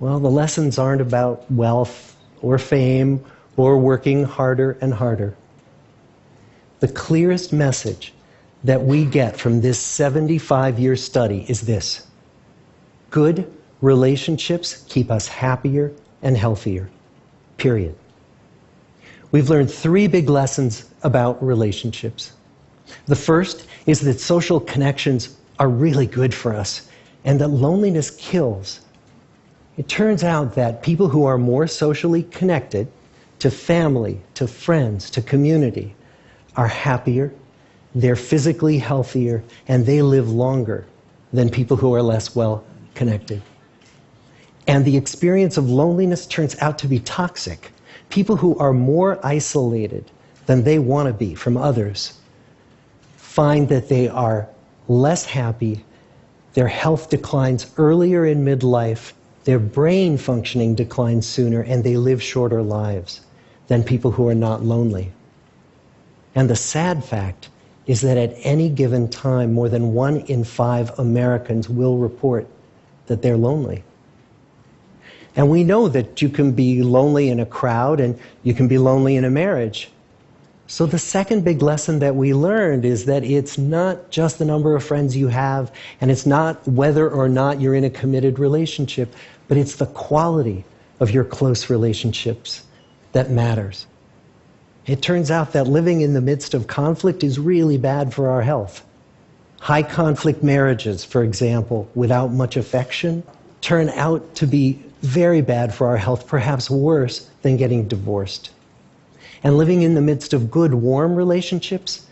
Well, the lessons aren't about wealth or fame or working harder and harder. The clearest message that we get from this 75-year study is this: good relationships keep us happier and healthier, period. We've learned 3 big lessons about relationships. The first is that social connections are really good for us and that loneliness kills. It turns out that people who are more socially connected to family, to friends, to community are happier, they're physically healthier, and they live longer than people who are less well connected. And the experience of loneliness turns out to be toxic. People who are more isolated than they want to be from others find that they are less happy, their health declines earlier in midlife, their brain functioning declines sooner, and they live shorter lives than people who are not lonely. And the sad fact is that at any given time, more than 1 in 5 Americans will report that they're lonely. And we know that you can be lonely in a crowd and you can be lonely in a marriage. So the second big lesson that we learned is that it's not just the number of friends you have, and it's not whether or not you're in a committed relationship, but it's the quality of your close relationships that matters. It turns out that living in the midst of conflict is really bad for our health. High conflict marriages, for example, without much affection, turn out to be very bad for our health, perhaps worse than getting divorced. And living in the midst of good, warm relationships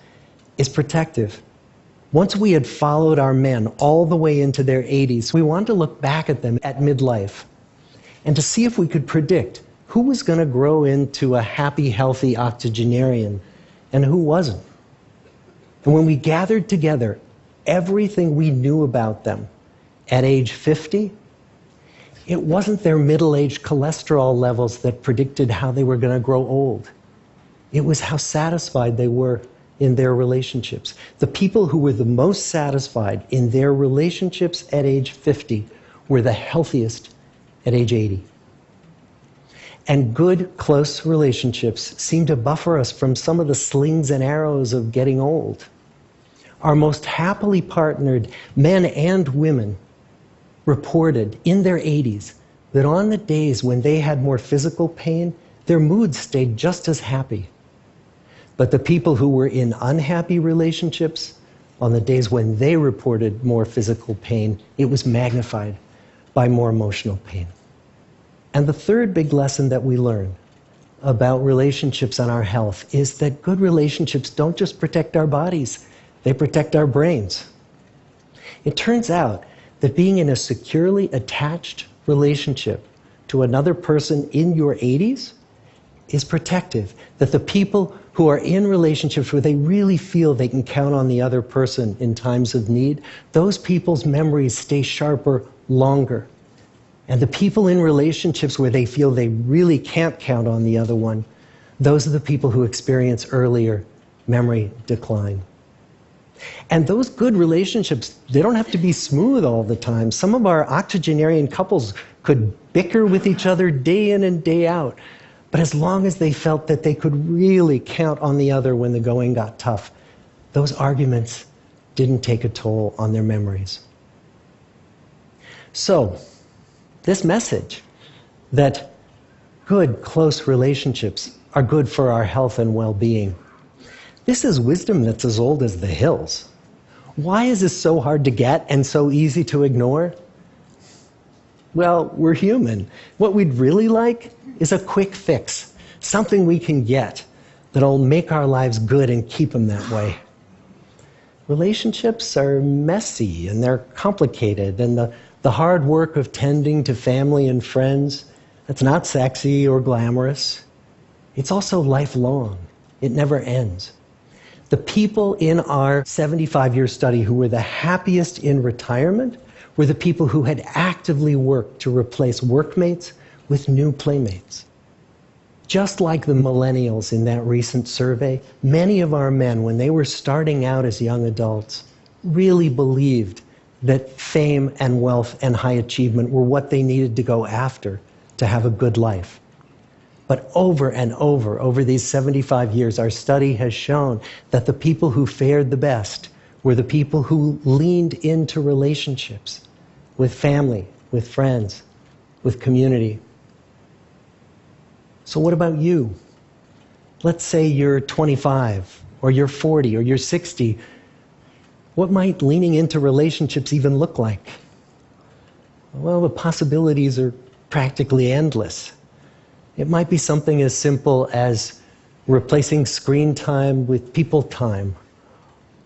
is protective. Once we had followed our men all the way into their 80s, we wanted to look back at them at midlife and to see if we could predict who was going to grow into a happy, healthy octogenarian and who wasn't. And when we gathered together everything we knew about them at age 50, it wasn't their middle-aged cholesterol levels that predicted how they were going to grow old. It was how satisfied they were in their relationships. The people who were the most satisfied in their relationships at age 50 were the healthiest at age 80. And good, close relationships seem to buffer us from some of the slings and arrows of getting old. Our most happily partnered men and women reported in their 80s that on the days when they had more physical pain, their moods stayed just as happy. But the people who were in unhappy relationships, on the days when they reported more physical pain, it was magnified by more emotional pain. And the third big lesson that we learn about relationships and our health is that good relationships don't just protect our bodies, they protect our brains. It turns out that being in a securely attached relationship to another person in your 80s is protective. That the people who are in relationships where they really feel they can count on the other person in times of need, those people's memories stay sharper longer. And the people in relationships where they feel they really can't count on the other one, those are the people who experience earlier memory decline. And those good relationships, they don't have to be smooth all the time. Some of our octogenarian couples could bicker with each other day in and day out. But as long as they felt that they could really count on the other when the going got tough, those arguments didn't take a toll on their memories. So, this message that good, close relationships are good for our health and well-being, this is wisdom that's as old as the hills. Why is this so hard to get and so easy to ignore? Well, we're human. What we'd really like is a quick fix, something we can get that'll make our lives good and keep them that way. Relationships are messy and they're complicated, and the hard work of tending to family and friends, that's not sexy or glamorous. It's also lifelong. It never ends. The people in our 75-year study who were the happiest in retirement were the people who had actively worked to replace workmates with new playmates. Just like the millennials in that recent survey, many of our men, when they were starting out as young adults, really believed that fame and wealth and high achievement were what they needed to go after to have a good life. But over and over these 75 years, our study has shown that the people who fared the best were the people who leaned into relationships with family, with friends, with community. So what about you? Let's say you're 25, or you're 40, or you're 60. What might leaning into relationships even look like? Well, the possibilities are practically endless. It might be something as simple as replacing screen time with people time,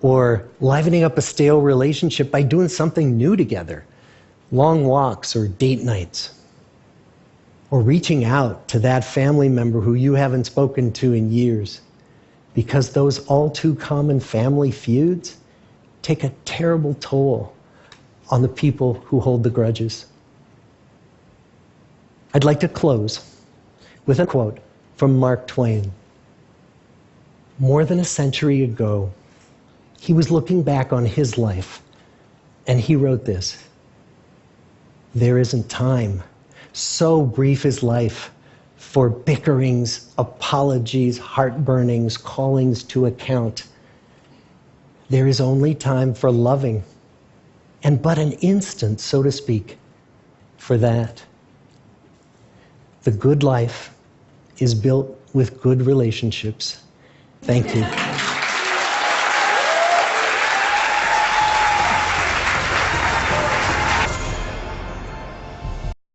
or livening up a stale relationship by doing something new together, long walks or date nights, or reaching out to that family member who you haven't spoken to in years, because those all too common family feuds take a terrible toll on the people who hold the grudges. I'd like to close with a quote from Mark Twain. More than a century ago, he was looking back on his life, and he wrote this: "There isn't time, so brief is life, for bickerings, apologies, heartburnings, callings to account. There is only time for loving, and but an instant, so to speak, for that." The good life is built with good relationships. Thank you.